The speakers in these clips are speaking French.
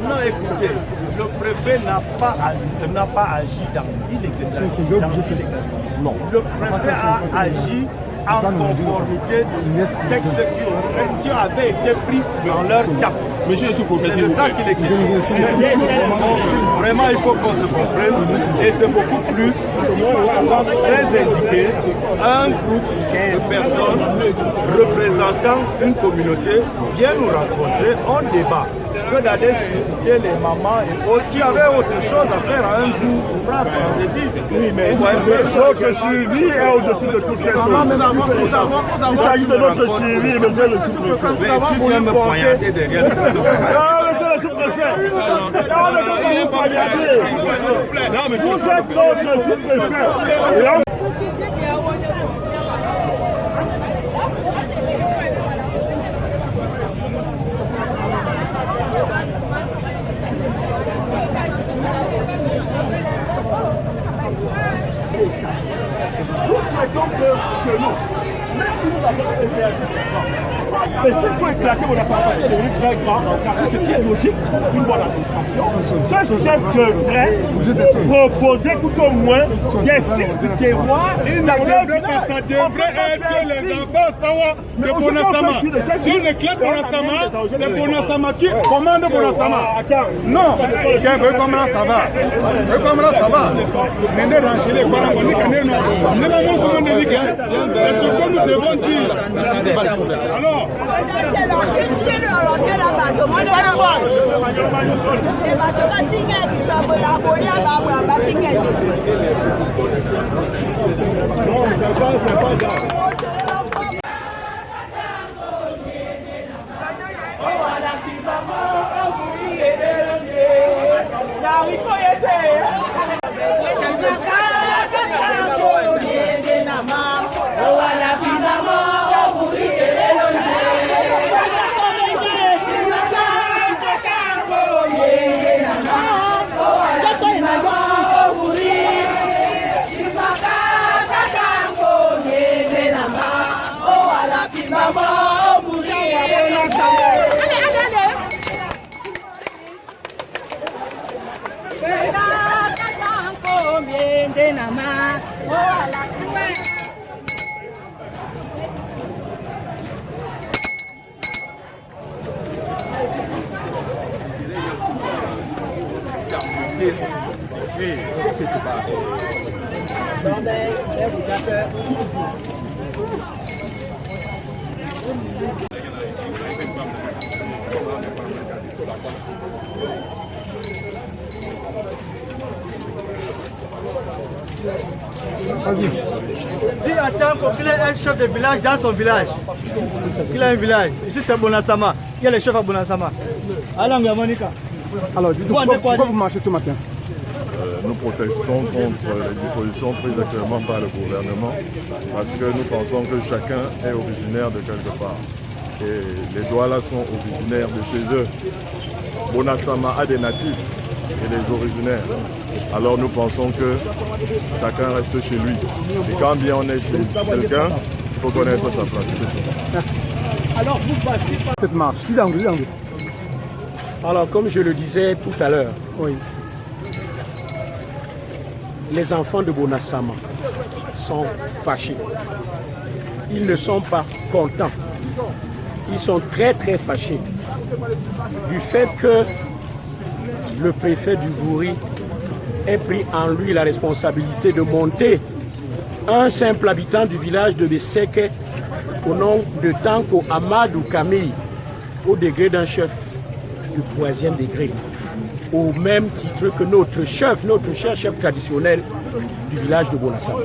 Non, écoutez, le préfet n'a pas agi dans l'illégalité. Non. Le préfet a agi en conformité de textes qui avaient été pris dans leur cap. Monsieur le sous-préfet, c'est ça qu'il est question. Vraiment, il faut qu'on se comprenne. Et c'est beaucoup plus très indiqué un groupe de personnes représentant une communauté vient nous rencontrer, on débat, que d'aller susciter les mamans et autres qui avaient autre chose à faire à un jour pour prendre vendredi. Oui, mais notre suivi est au-dessus de toutes ces choses. Il s'agit de notre suivi, monsieur le sous-préfet. Mais tu viens me poignarder derrière le sous-préfet. Monsieur le sous-préfet, vous êtes notre sous-préfet. Donc, chez nous, même si nous avons été mais s'il faut éclater mon information est devenu très grand, ce qui est logique, une bonne administration. Ce chef devrait proposer tout au moins des fixes du terroir. Il ne devrait pas, ça devrait être les enfants Sawa de Bonasama. Si on éclate Bonasama, c'est Bonasama qui commande Bonasama. Non, comment ça va? Comment ça va? C'est ce que nous devons dire. Alors, Si attend qu'il ait un chef de village dans son village, qu'il a un village, ici c'est Bonasama, il y a le chef à Bonasama. Alors, dites-moi, pourquoi vous marchez ce matin? nous protestons contre les dispositions prises actuellement par le gouvernement parce que nous pensons que chacun est originaire de quelque part. Et les Douala sont originaires de chez eux. Bonasama a des natifs et des originaires. Alors nous pensons que chacun reste chez lui. Et quand bien on est chez quelqu'un, il faut connaître sa place. Merci. Alors vous passez par cette marche. Alors comme je le disais tout à l'heure, oui. Les enfants de Bonasama sont fâchés. Ils ne sont pas contents. Ils sont très très fâchés du fait que le préfet du Gouri ait pris en lui la responsabilité de monter un simple habitant du village de Besseke au nom de Tanko Amadou Camille au degré d'un chef du 3e degré, au même titre que notre cher chef traditionnel du village de Bonasama.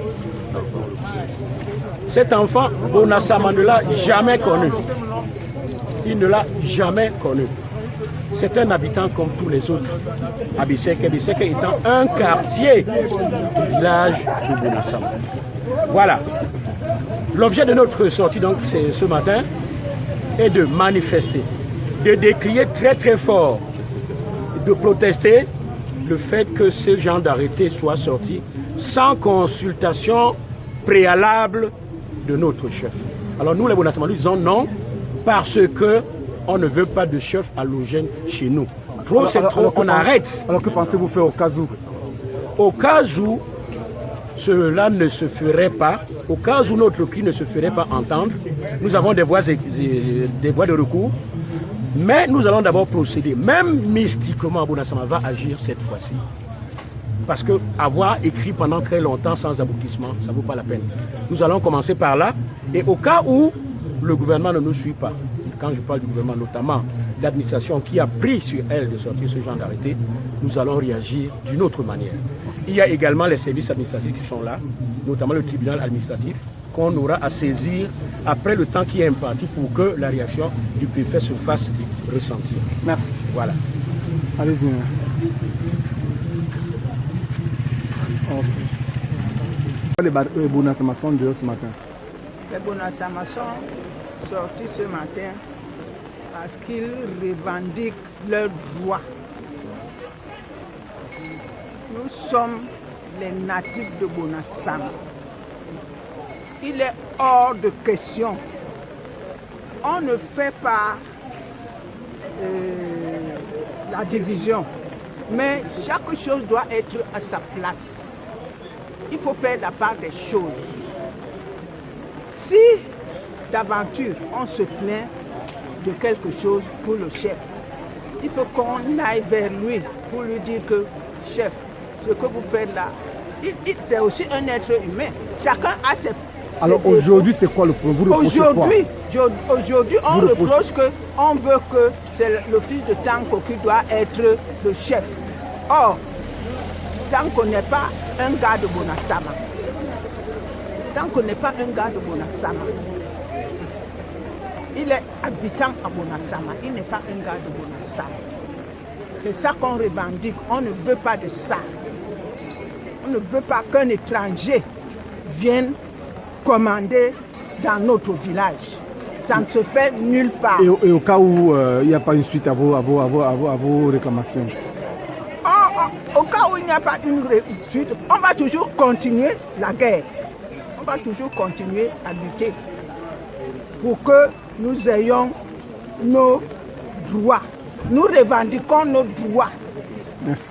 Cet enfant, Bonasama ne l'a jamais connu. Il ne l'a jamais connu. c'est un habitant comme tous les autres. Abiseke étant un quartier du village de Bonassama. Voilà. L'objet de notre sortie donc ce matin est de manifester, de décrier très très fort, de protester le fait que ce genre d'arrêté soit sorti sans consultation préalable de notre chef. Alors nous les Bonassama, nous disons non parce que on ne veut pas de chef halogène chez nous. Trop c'est trop, on arrête. Alors que pensez-vous faire au cas où? Au cas où cela ne se ferait pas, au cas où notre cri ne se ferait pas entendre, nous avons des voies de recours, mais nous allons d'abord procéder. Même mystiquement, Bonassama va agir cette fois-ci. Parce qu'avoir écrit pendant très longtemps sans aboutissement, ça ne vaut pas la peine. Nous allons commencer par là, et au cas où le gouvernement ne nous suit pas, quand je parle du gouvernement, notamment l'administration qui a pris sur elle de sortir ce genre d'arrêté, nous allons réagir d'une autre manière. Il y a également les services administratifs qui sont là, notamment le tribunal administratif, qu'on aura à saisir après le temps qui est imparti pour que la réaction du préfet se fasse ressentir. Merci. Voilà. Allez-y. Les Bonassama sont dehors ce matin. Les Bonassama sont sortis ce matin parce qu'ils revendiquent leurs droits. Nous sommes les natifs de Bonassama. Il est hors de question. On ne fait pas la division, mais chaque chose doit être à sa place. Il faut faire la part des choses. Si d'aventure on se plaint de quelque chose pour le chef, il faut qu'on aille vers lui pour lui dire que chef, ce que vous faites là, c'est aussi un être humain. Chacun a ses... Alors aujourd'hui, c'est quoi le problème? Aujourd'hui, on reproche qu'on veut que c'est le fils de Tanko qui doit être le chef. Or, Tanko n'est pas un gars de Bonassama. Tanko n'est pas un gars de Bonassama. Il est habitant à Bonassama. Il n'est pas un gars de Bonassama. C'est ça qu'on revendique. On ne veut pas de ça. On ne veut pas qu'un étranger vienne commander dans notre village. Ça ne se fait nulle part. Et au cas où il n'y a pas une suite à vos réclamations? Au cas où il n'y a pas une suite, on va toujours continuer la guerre. On va toujours continuer à lutter pour que nous ayons nos droits. Nous revendiquons nos droits. Merci.